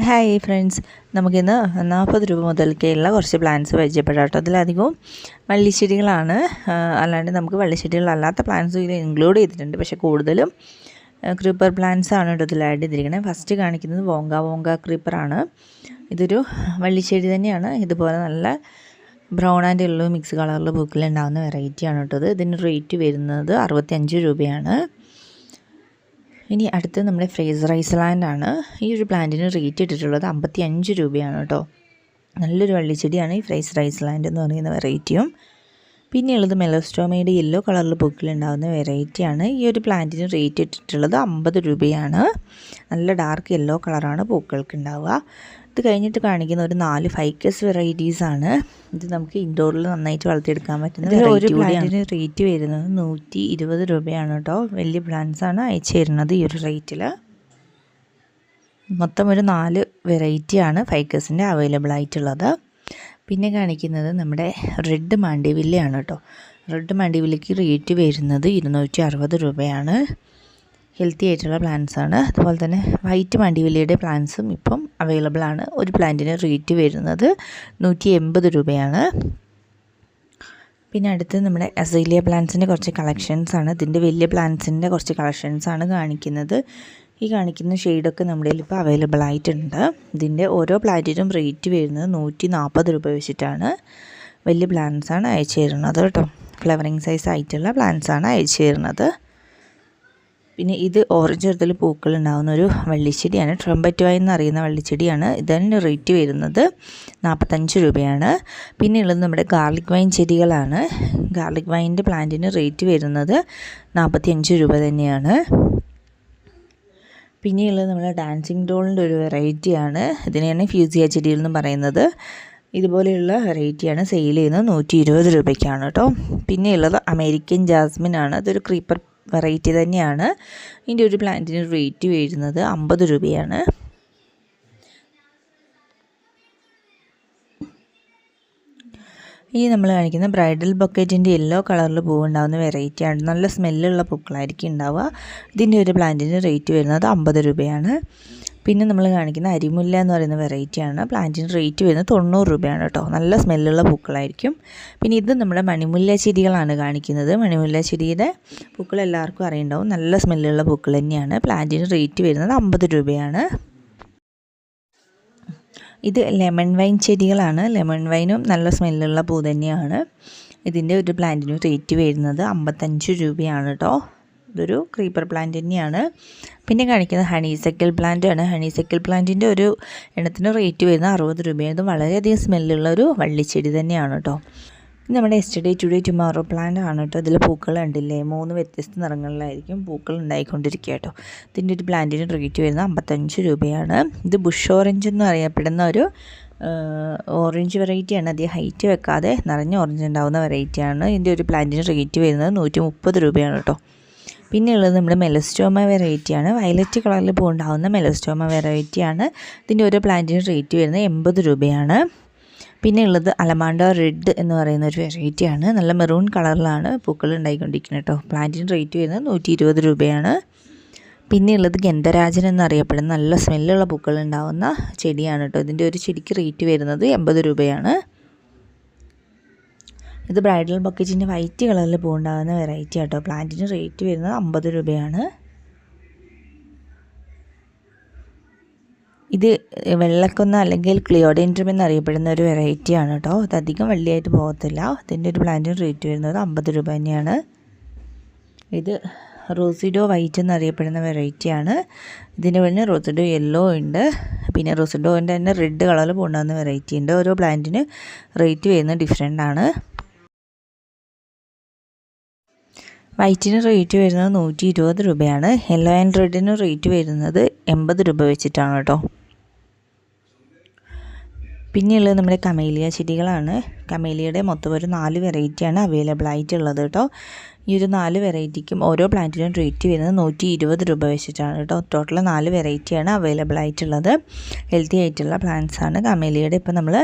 Hi friends, നമുക്കിന്ന് 40 രൂപ മുതൽക്കുള്ള കുറച്ച് പ്ലാന്റ്സ് പരിചയപ്പെടാം കേട്ടോ. അതിലധികവും വള്ളിച്ചെടികളാണ്. അല്ലാണ്ട് നമുക്ക് വള്ളിച്ചെടികളല്ലാത്ത പ്ലാന്റ്സും ഇതിൽ ഇൻക്ലൂഡ് ചെയ്തിട്ടുണ്ട്. പക്ഷേ കൂടുതലും ക്രീപ്പർ പ്ലാന്റ്സ് ആണ് കേട്ടോ ഇതിൽ ആഡ് ചെയ്തിരിക്കുന്നത്. ഫസ്റ്റ് കാണിക്കുന്നത് വോങ്ക ക്രീപ്പറാണ്. ഇതൊരു വള്ളിച്ചെടി തന്നെയാണ്. ഇതുപോലെ നല്ല ബ്രൗൺ ആൻഡ് യെല്ലോ മിക്സ് കളറിൽ പൂക്കളുണ്ടാകുന്ന വെറൈറ്റിയാണ് കേട്ടോ. ഇതിന് റേറ്റ് വരുന്നത് 65 രൂപയാണ്. ഇനി അടുത്ത് നമ്മുടെ ഫ്രേസർ ഐസ്ലാൻഡ് ആണ്. ഈ ഒരു പ്ലാന്റിന് റേറ്റ് ഇട്ടിട്ടുള്ളത് 55 രൂപയാണ് കേട്ടോ. നല്ലൊരു വള്ളിച്ചെടിയാണ് ഈ ഫ്രേസർ ഐസ്ലാൻഡ് എന്ന് പറയുന്ന വെറൈറ്റിയും. പിന്നെയുള്ളത് മെലോസ്റ്റോമയുടെ യെല്ലോ കളറിൽ പൂക്കളുണ്ടാകുന്ന വെറൈറ്റിയാണ്. ഈ ഒരു പ്ലാന്റിന് റേറ്റ് ഇട്ടിട്ടുള്ളത് 50 രൂപയാണ്. നല്ല ഡാർക്ക് യെല്ലോ കളറാണ് പൂക്കൾക്ക് ഉണ്ടാവുക. ഇത് കഴിഞ്ഞിട്ട് കാണിക്കുന്ന ഒരു 4 ഫൈക്കസ് വെറൈറ്റീസാണ്. ഇത് നമുക്ക് ഇൻഡോറിൽ നന്നായിട്ട് വളർത്തിയെടുക്കാൻ പറ്റുന്ന ഒരു പ്ലാന്റിന് റേറ്റ് വരുന്നത് 120 രൂപയാണ് കേട്ടോ. വലിയ പ്ലാന്റ്സാണ് അയച്ചു തരുന്നത് ഈ ഒരു റേറ്റിൽ. മൊത്തം ഒരു 4 വെറൈറ്റിയാണ് ഫൈക്കസിൻ്റെ അവൈലബിൾ ആയിട്ടുള്ളത്. പിന്നെ കാണിക്കുന്നത് നമ്മുടെ റെഡ് മാണ്ടിവില്ലയാണ് കേട്ടോ. റെഡ് മാണ്ടിവില്ലയ്ക്ക് റേറ്റ് വരുന്നത് 260 രൂപയാണ്. ഹെൽത്തി ആയിട്ടുള്ള പ്ലാന്റ്സ് ആണ്. അതുപോലെ തന്നെ വൈറ്റ് മാണ്ടിവില്ലയുടെ പ്ലാന്റ്സും ഇപ്പം അവൈലബിൾ ആണ്. ഒരു പ്ലാന്റിന് റേറ്റ് വരുന്നത് 180 രൂപയാണ്. പിന്നെ അടുത്ത് നമ്മുടെ അസീലിയ പ്ലാന്റ്സിൻ്റെ കുറച്ച് കളക്ഷൻസ് ആണ്. ഇതിൻ്റെ വലിയ പ്ലാന്റ്സിൻ്റെ കുറച്ച് കളക്ഷൻസ് ആണ് കാണിക്കുന്നത്. ഈ കാണിക്കുന്ന ഷെയ്ഡൊക്കെ നമ്മുടെ കയ്യിൽ ഇപ്പോൾ അവൈലബിൾ ആയിട്ടുണ്ട്. ഇതിൻ്റെ ഓരോ പ്ലാന്റിനും റേറ്റ് വരുന്നത് 140 രൂപ വെച്ചിട്ടാണ്. വലിയ പ്ലാന്റ്സാണ് അയച്ചു തരുന്നത് കേട്ടോ. ഫ്ലവറിങ് സൈസ് ആയിട്ടുള്ള പ്ലാന്റ്സാണ് അയച്ചു തരുന്നത്. പിന്നെ ഇത് ഓറഞ്ച് നിറത്തിൽ പൂക്കൾ ഉണ്ടാകുന്ന ഒരു വള്ളിച്ചെടിയാണ്. Trumpet wine എന്നറിയുന്ന വള്ളിച്ചെടിയാണ്. ഇതിന് റേറ്റ് വരുന്നത് 45 രൂപയാണ്. പിന്നെ ഉള്ളത് നമ്മുടെ ഗാർലിക് വൈൻ ചെടികളാണ്. ഗാർലിക് വൈൻ്റെ പ്ലാന്റിന് റേറ്റ് വരുന്നത് 45 രൂപ തന്നെയാണ്. പിന്നെയുള്ളത് നമ്മുടെ ഡാൻസിങ് ഡോളിൻ്റെ ഒരു വെറൈറ്റിയാണ്. ഇതിനെയാണ് ഫ്യൂസിയ ചെടികൾ എന്ന് പറയുന്നത്. ഇതുപോലെയുള്ള വെറൈറ്റിയാണ് സെയിൽ ചെയ്യുന്നത് 120 രൂപയ്ക്കാണ് കേട്ടോ. പിന്നെയുള്ളത് അമേരിക്കൻ ജാസ്മിൻ ആണ്. ഇതൊരു ക്രീപ്പർ വെറൈറ്റി തന്നെയാണ്. ഇതിൻ്റെ ഒരു പ്ലാന്റിന് റേറ്റ് വരുന്നത് 50 രൂപയാണ്. ഈ നമ്മൾ കാണിക്കുന്ന ബ്രൈഡൽ ബൊക്കറ്റിൻ്റെ യെല്ലോ കളറിൽ പൂവുണ്ടാകുന്ന വെറൈറ്റിയാണ്. നല്ല സ്മെല്ലുള്ള പൂക്കളായിരിക്കും ഉണ്ടാവുക. ഇതിൻ്റെ ഒരു പ്ലാന്റിന് റേറ്റ് വരുന്നത് 50 രൂപയാണ്. പിന്നെ നമ്മൾ കാണിക്കുന്ന അരിമുല്ല എന്ന് പറയുന്ന വെറൈറ്റിയാണ്. പ്ലാന്റിന് റേറ്റ് വരുന്നത് 90 രൂപയാണ് കേട്ടോ. നല്ല സ്മെല്ലുള്ള പൂക്കളായിരിക്കും. പിന്നെ ഇത് നമ്മുടെ മണിമുല്ല ചെടികളാണ് കാണിക്കുന്നത്. മണിമുല്ല ചെടിയുടെ പൂക്കൾ എല്ലാവർക്കും അറിയുണ്ടാവും. നല്ല സ്മെല്ലുള്ള പൂക്കൾ തന്നെയാണ്. പ്ലാന്റിന് റേറ്റ് വരുന്നത് 50 രൂപയാണ്. ഇത് ലെമൺ വൈൻ ചെടികളാണ്. ലെമൺ വൈനും നല്ല സ്മെല്ലുള്ള പൂ തന്നെയാണ്. ഇതിൻ്റെ ഒരു പ്ലാന്റിന് റേറ്റ് വരുന്നത് 55 രൂപയാണ് കേട്ടോ. ഇതൊരു ക്രീപ്പർ പ്ലാന്റ് തന്നെയാണ്. പിന്നെ കാണിക്കുന്നത് ഹണീസെക്കൽ പ്ലാന്റ് ആണ്. ഹണീസെക്കൽ പ്ലാന്റിൻ്റെ ഒരു എണ്ണത്തിന് റേറ്റ് വരുന്നത് 60 രൂപയാണ്. ഇത് വളരെയധികം സ്മെല്ലുള്ള ഒരു വള്ളിച്ചെടി തന്നെയാണ് കേട്ടോ. നമ്മുടെ യെസ്റ്റർഡേ ടുഡേ ടുമോറോ പ്ലാന്റ് ആണ് കേട്ടോ. ഇതിൽ പൂക്കൾ കണ്ടില്ലേ, 3 വ്യത്യസ്ത നിറങ്ങളിലായിരിക്കും പൂക്കൾ ഉണ്ടായിക്കൊണ്ടിരിക്കുക കേട്ടോ. ഇതിൻ്റെ ഒരു പ്ലാന്റിന് റേറ്റ് വരുന്നത് 55 രൂപയാണ്. ഇത് ബുഷ് ഓറഞ്ച് എന്ന് അറിയപ്പെടുന്ന ഒരു ഓറഞ്ച് വെറൈറ്റിയാണ്. അധികം ഹൈറ്റ് വെക്കാതെ നിറഞ്ഞ ഓറഞ്ച് ഉണ്ടാകുന്ന വെറൈറ്റിയാണ്. ഇതിൻ്റെ ഒരു പ്ലാന്റിന് റേറ്റ് വരുന്നത് 130 രൂപയാണ് കേട്ടോ. പിന്നെ ഉള്ളത് നമ്മുടെ മെലസ്റ്റോമ വെറൈറ്റിയാണ്. വയലറ്റ് കളറിൽ പൂവുണ്ടാകുന്ന മെലസ്റ്റോമ വെറൈറ്റിയാണ്. ഇതിൻ്റെ ഓരോ പ്ലാന്റിന് റേറ്റ് വരുന്നത് 80 രൂപയാണ്. പിന്നെ ഉള്ളത് അലമാൻഡോ റെഡ് എന്ന് പറയുന്ന ഒരു വെറൈറ്റിയാണ്. നല്ല മെറൂൺ കളറിലാണ് പൂക്കൾ ഉണ്ടായിക്കൊണ്ടിരിക്കുന്നത് കേട്ടോ. പ്ലാന്റിന് റേറ്റ് വരുന്നത് 120 രൂപയാണ്. പിന്നെ ഉള്ളത് ഗന്ധരാജൻ എന്നറിയപ്പെടുന്ന നല്ല സ്മെല്ലുള്ള പൂക്കൾ ഉണ്ടാകുന്ന ചെടിയാണ് കേട്ടോ. ഇതിൻ്റെ ഒരു ചെടിക്ക് റേറ്റ് വരുന്നത് 80 രൂപയാണ്. ഇത് ബ്രൈഡൽ ബൊക്കറ്റിൻ്റെ വൈറ്റ് കളറിൽ പൂവുണ്ടാകുന്ന വെറൈറ്റി കേട്ടോ. പ്ലാന്റിന് റേറ്റ് വരുന്നത് 50 രൂപയാണ്. ഇത് വെള്ളക്കൊന്ന അല്ലെങ്കിൽ ക്ലിയോഡെൻഡ്രം എന്നറിയപ്പെടുന്ന ഒരു വെറൈറ്റിയാണ് കേട്ടോ. ഇതധികം വള്ളിയായിട്ട് പോകത്തില്ല. ഇതിൻ്റെ ഒരു പ്ലാന്റിന് റേറ്റ് വരുന്നത് 50 രൂപ തന്നെയാണ്. ഇത് റോസിഡോ വൈറ്റ് എന്നറിയപ്പെടുന്ന വെറൈറ്റിയാണ്. ഇതിന് പിന്നെ റോസിഡോ യെല്ലോ ഉണ്ട്. പിന്നെ റോസിഡോൻ്റെ തന്നെ റെഡ് കളറിൽ പൂണ്ടാകുന്ന വെറൈറ്റി ഉണ്ട്. ഓരോ പ്ലാന്റിന് റേറ്റ് വരുന്നത് ഡിഫറെൻ്റ് ആണ്. വൈറ്റിന് റേറ്റ് വരുന്നത് 120 രൂപയാണ്. യെല്ലോ ആൻഡ് റെഡിന് റേറ്റ് വരുന്നത് 80 രൂപ വെച്ചിട്ടാണ് കേട്ടോ. പിന്നെയുള്ളത് നമ്മുടെ കമേലിയ ചെടികളാണ്. കമേലിയയുടെ മൊത്തം ഒരു 4 വെറൈറ്റിയാണ് അവൈലബിൾ ആയിട്ടുള്ളത് കേട്ടോ. ഈ ഒരു 4 വെറൈറ്റിക്കും ഓരോ പ്ലാന്റിനും റേറ്റ് വരുന്നത് 120 രൂപ വെച്ചിട്ടാണ് കേട്ടോ. ടോട്ടൽ 4 വെറൈറ്റിയാണ് അവൈലബിൾ ആയിട്ടുള്ളത്. ഹെൽത്തി ആയിട്ടുള്ള പ്ലാന്റ്സാണ് കമേലിയയുടെ. ഇപ്പോൾ നമ്മൾ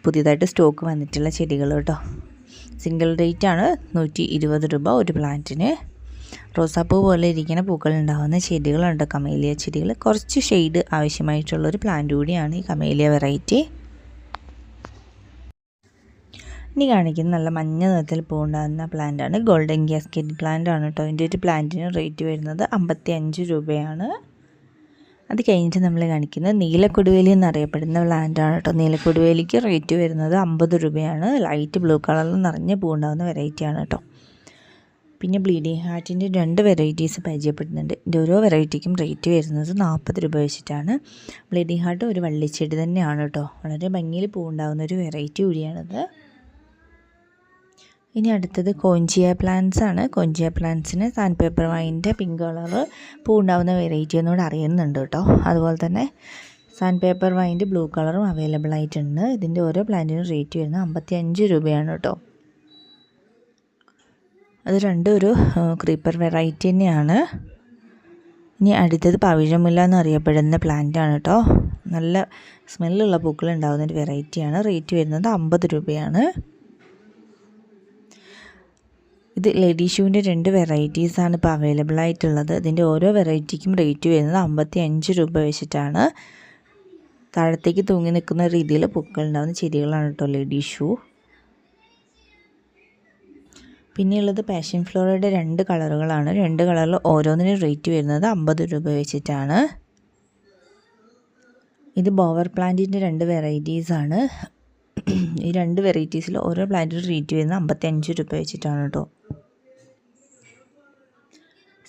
പുതിയതായിട്ട് സ്റ്റോക്ക് വന്നിട്ടുള്ള ചെടികൾ കേട്ടോ. സിംഗിൾ റേറ്റ് ആണ് 120 രൂപ ഒരു പ്ലാന്റിന്. റോസാപ്പൂ പോലെ ഇരിക്കുന്ന പൂക്കൾ ഉണ്ടാകുന്ന ചെടികളുണ്ട് കമേലിയ ചെടികൾ. കുറച്ച് ഷെയ്ഡ് ആവശ്യമായിട്ടുള്ളൊരു പ്ലാന്റ് കൂടിയാണ് ഈ കമേലിയ വെറൈറ്റി. ഇനി കാണിക്കുന്ന നല്ല മഞ്ഞ നിറത്തിൽ പൂണ്ടാകുന്ന പ്ലാന്റാണ് ഗോൾഡൻ കാസ്കേഡ് പ്ലാന്റ് ആണ് കേട്ടോ. ഇതിൻ്റെ ഒരു പ്ലാന്റിന് റേറ്റ് വരുന്നത് 55 രൂപയാണ്. അത് കഴിഞ്ഞിട്ട് നമ്മൾ കാണിക്കുന്നത് നീലക്കൊടുവേലി എന്നറിയപ്പെടുന്ന പ്ലാന്റാണ് കേട്ടോ. നീലക്കൊടുവേലിക്ക് റേറ്റ് വരുന്നത് 50 രൂപയാണ്. ലൈറ്റ് ബ്ലൂ കളറിൽ നിറഞ്ഞ പൂണ്ടാകുന്ന വെറൈറ്റിയാണ് കേട്ടോ. പിന്നെ ബ്ലീഡിങ് ഹാർട്ടിൻ്റെ 2 വെറൈറ്റീസ് പരിചയപ്പെടുന്നുണ്ട്. ഇതിൻ്റെ ഓരോ വെറൈറ്റിക്കും റേറ്റ് വരുന്നത് 40 രൂപ വെച്ചിട്ടാണ്. ബ്ലീഡിങ് ഹാർട്ട് ഒരു വള്ളിച്ചെടി തന്നെയാണ് കേട്ടോ. വളരെ ഭംഗിയിൽ പൂണ്ടാകുന്ന ഒരു വെറൈറ്റി കൂടിയാണിത്. ഇനി അടുത്തത് കോഞ്ചിയ പ്ലാന്റ്സ് ആണ്. കോഞ്ചിയ പ്ലാന്റ്സിന് സാൻഡ് പേപ്പർ വൈൻ്റെ പിങ്ക് കളർ പൂണ്ടാവുന്ന വെറൈറ്റി ഒന്നുകൂടെ അറിയുന്നുണ്ട് കേട്ടോ. അതുപോലെ തന്നെ സാൻഡ് പേപ്പർ വൈൻ്റെ ബ്ലൂ കളറും അവൈലബിൾ ആയിട്ടുണ്ട്. ഇതിൻ്റെ ഓരോ പ്ലാന്റിനും റേറ്റ് വരുന്നത് 55 രൂപയാണ് കേട്ടോ. അത് രണ്ടും ഒരു ക്രീപ്പർ വെറൈറ്റി തന്നെയാണ്. ഇനി അടുത്തത് പവിഴമുല്ല എന്നറിയപ്പെടുന്ന പ്ലാന്റാണ് കേട്ടോ. നല്ല സ്മെല്ലുള്ള പൂക്കൾ ഉണ്ടാകുന്ന ഒരു വെറൈറ്റിയാണ്. റേറ്റ് വരുന്നത് 50 രൂപയാണ്. ഇത് ലേഡി ഷൂവിൻ്റെ 2 വെറൈറ്റീസാണ് ഇപ്പോൾ അവൈലബിൾ ആയിട്ടുള്ളത്. ഇതിൻ്റെ ഓരോ വെറൈറ്റിക്കും റേറ്റ് വരുന്നത് 55 രൂപ വെച്ചിട്ടാണ്. താഴത്തേക്ക് തൂങ്ങി നിൽക്കുന്ന രീതിയിൽ പൂക്കൾ ഉണ്ടാകുന്ന ചെടികളാണ് കേട്ടോ ലേഡി ഷൂ. പിന്നെയുള്ളത് പാഷൻ ഫ്ലോറയുടെ 2 കളറുകളാണ്. 2 കളറിൽ ഓരോന്നിനും റേറ്റ് വരുന്നത് 50 രൂപ വെച്ചിട്ടാണ്. ഇത് ബോവർ പ്ലാന്റിൻ്റെ 2 വെറൈറ്റീസാണ്. ഈ 2 വെറൈറ്റീസിൽ ഓരോ പ്ലാന്റിനും റേറ്റ് വരുന്നത് 55 രൂപ വെച്ചിട്ടാണ് കേട്ടോ.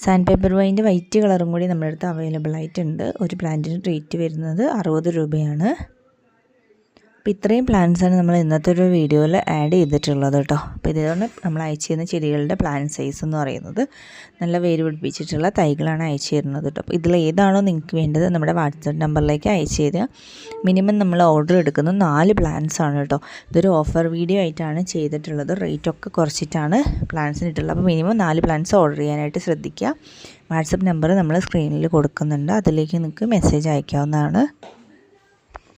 സാൻഡ് പേപ്പർ വൈൻ്റെ വൈറ്റ് കളറും കൂടി നമ്മുടെ അടുത്ത് അവൈലബിൾ ആയിട്ടുണ്ട്. ഒരു പ്ലാന്റിന് റേറ്റ് വരുന്നത് 60 രൂപയാണ്. അപ്പോൾ ഇത്രയും പ്ലാന്റ്സാണ് നമ്മൾ ഇന്നത്തെ ഒരു വീഡിയോയിൽ ആഡ് ചെയ്തിട്ടുള്ളത് കേട്ടോ. അപ്പോൾ ഇതുകൊണ്ട് നമ്മൾ അയച്ചു തരുന്ന ചെടികളുടെ പ്ലാന്റ് സൈസ് എന്ന് പറയുന്നത് നല്ല വേര് പിടിപ്പിച്ചിട്ടുള്ള തൈകളാണ് അയച്ചു തരുന്നത് കേട്ടോ. അപ്പോൾ ഇതിൽ ഏതാണോ നിങ്ങൾക്ക് വേണ്ടത് നമ്മുടെ വാട്സപ്പ് നമ്പറിലേക്ക് അയച്ചു തരിക. മിനിമം നമ്മൾ ഓർഡർ എടുക്കുന്നത് 4 പ്ലാന്റ്സ് ആണ് കേട്ടോ. ഇതൊരു ഓഫർ വീഡിയോ ആയിട്ടാണ് ചെയ്തിട്ടുള്ളത്. റേറ്റൊക്കെ കുറച്ചിട്ടാണ് പ്ലാന്റ്സിന് ഇട്ടുള്ളത്. അപ്പോൾ മിനിമം 4 പ്ലാന്റ്സ് ഓർഡർ ചെയ്യാനായിട്ട് ശ്രദ്ധിക്കുക. വാട്സപ്പ് നമ്പർ നമ്മൾ സ്ക്രീനിൽ കൊടുക്കുന്നുണ്ട്. അതിലേക്ക് നിങ്ങൾക്ക് മെസ്സേജ് അയക്കാവുന്നതാണ്.